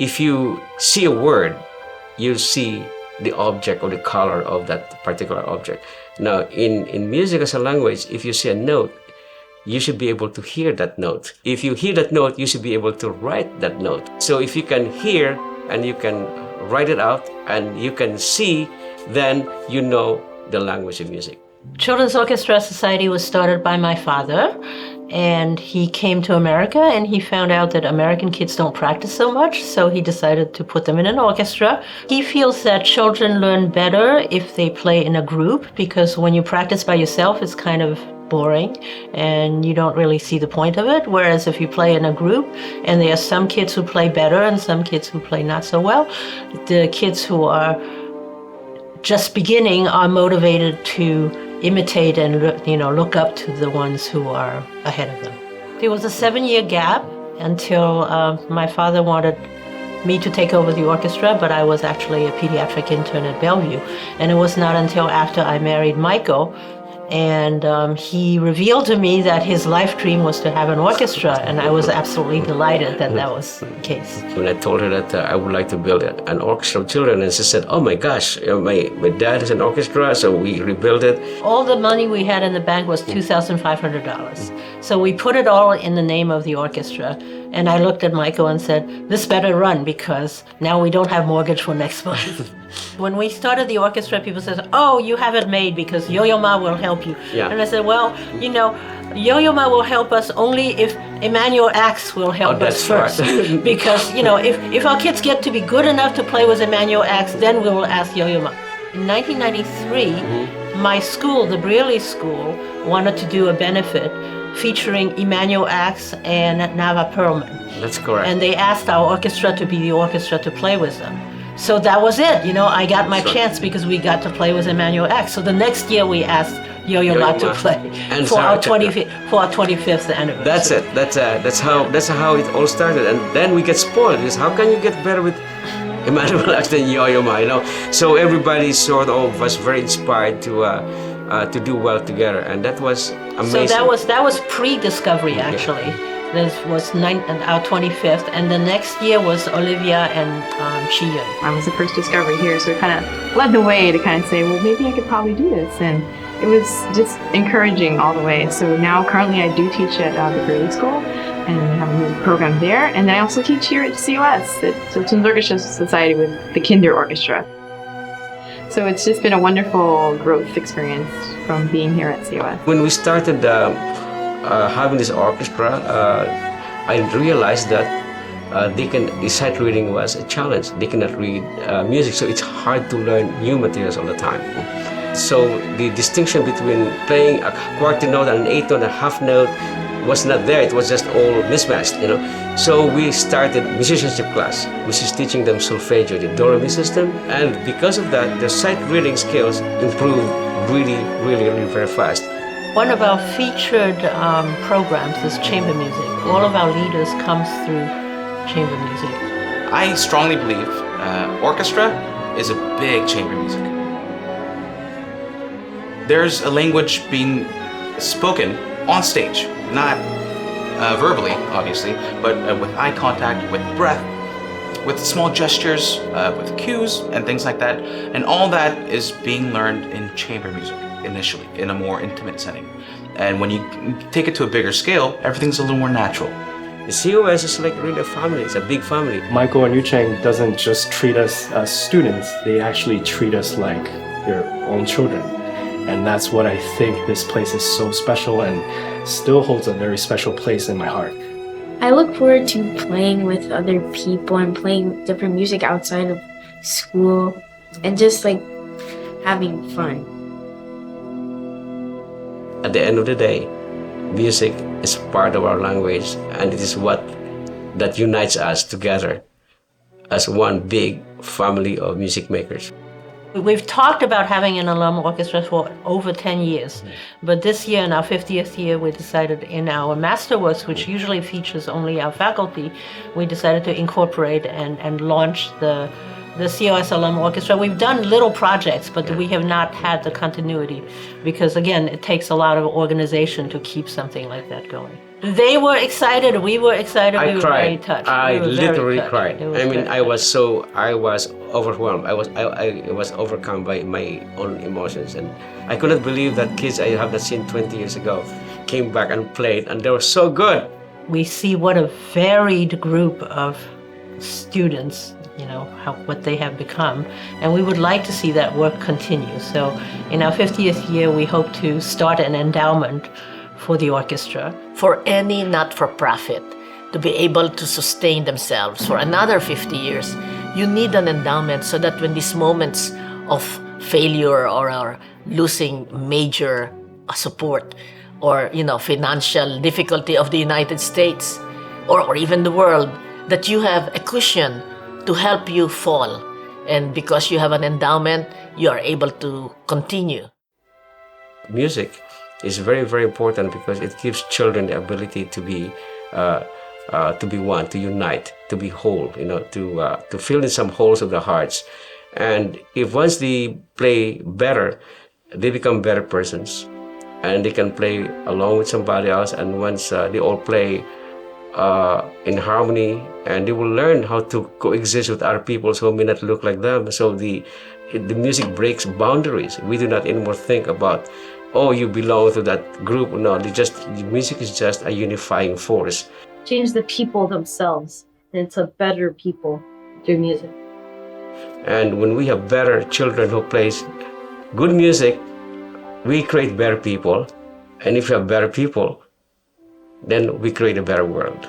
if you see a word, you see the object or the color of that particular object. Now, in music as a language, if you see a note, you should be able to hear that note. If you hear that note, you should be able to write that note. So if you can hear and you can write it out and you can see, then you know the language of music. Children's Orchestra Society was started by my father, and he came to America and he found out that American kids don't practice so much, so he decided to put them in an orchestra. He feels that children learn better if they play in a group, because when you practice by yourself, it's kind of boring and you don't really see the point of it. Whereas if you play in a group, and there are some kids who play better and some kids who play not so well, the kids who are just beginning are motivated to imitate and look up to the ones who are ahead of them. There was a 7-year gap until my father wanted me to take over the orchestra, but I was actually a pediatric intern at Bellevue. And it was not until after I married Michael, and he revealed to me that his life dream was to have an orchestra, and I was absolutely delighted that that was the case. When I told her that I would like to build an orchestra of children, and she said, "Oh my gosh, my dad is an orchestra," so we rebuilt it. All the money we had in the bank was $2,500. So we put it all in the name of the orchestra. And I looked at Michael and said, "This better run, because now we don't have mortgage for next month." When we started the orchestra, people said, "Oh, you have it made because Yo-Yo Ma will help you." Yeah. And I said, "Well, Yo-Yo Ma will help us only if Emmanuel Ax will help us first." Right. Because, if our kids get to be good enough to play with Emmanuel Ax, then we will ask Yo-Yo Ma. In 1993, my school, the Brearley School, wanted to do a benefit featuring Emmanuel Ax and Nava Perlman. That's correct. And they asked our orchestra to be the orchestra to play with them. So that was it. I got my chance because we got to play with Emmanuel Ax. So the next year we asked Yo-Yo Ma to play and for our 25th anniversary. That's it. That's how it all started. And then we get spoiled. Because how can you get better with Emmanuel Ax than Yo-Yo Ma? So everybody sort of was very inspired to do well together, and that was amazing. So that was pre-discovery, actually. This was our 25th, and the next year was Olivia and Chi-Yun. I was the first discovery here, so it kind of led the way to kind of say, well, maybe I could probably do this, and it was just encouraging all the way. So now currently I do teach at the Brearley School, and we have a music program there, and then I also teach here at COS, at Children's Orchestra Society, with the Kinder Orchestra. So it's just been a wonderful growth experience from being here at COS. When we started having this orchestra, I realized that the sight reading was a challenge. They cannot read music, so it's hard to learn new materials all the time. So the distinction between playing a quarter note and an eighth note and a half note was not there. It was just all mismatched, So we started musicianship class, which is teaching them solfeggio, the do-re-mi system. And because of that, their sight reading skills improved really, really, really very fast. One of our featured programs is chamber music. All of our leaders comes through chamber music. I strongly believe orchestra is a big chamber music. There's a language being spoken on stage, not verbally, obviously, but with eye contact, with breath, with small gestures, with cues and things like that. And all that is being learned in chamber music initially, in a more intimate setting. And when you take it to a bigger scale, everything's a little more natural. The COS is like really a family. It's a big family. Michael and Yeou-Cheng doesn't just treat us as students, they actually treat us like their own children. And that's what I think this place is so special and still holds a very special place in my heart. I look forward to playing with other people and playing different music outside of school and just having fun. At the end of the day, music is part of our language, and it is what that unites us together as one big family of music makers. We've talked about having an alum orchestra for over 10 years, but this year, in our 50th year, we decided in our masterworks, which usually features only our faculty, we decided to incorporate and launch the COS alum orchestra. We've done little projects, but we have not had the continuity because, again, it takes a lot of organization to keep something like that going. They were excited. We were excited. I We were very cried. touched. I We were very literally touched. cried. It was I mean, very touching. I was overwhelmed. I was overcome by my own emotions, and I could not believe that kids I have not seen 20 years ago came back and played, and they were so good. We see what a varied group of students, what they have become, and we would like to see that work continue. So in our 50th year, we hope to start an endowment for the orchestra. For any not-for-profit to be able to sustain themselves for another 50 years, you need an endowment so that when these moments of failure or losing major support or financial difficulty of the United States or even the world, that you have a cushion to help you fall. And because you have an endowment, you are able to continue. Music is very, very important because it gives children the ability to be one, to unite, to be whole, to fill in some holes of their hearts. And if once they play better, they become better persons, and they can play along with somebody else. And once they all play in harmony, and they will learn how to coexist with other people who may not look like them. So the music breaks boundaries. We do not anymore think about, oh, you belong to that group. No, the music is just a unifying force. Change the people themselves into better people through music. And when we have better children who plays good music, we create better people. And if we have better people, then we create a better world.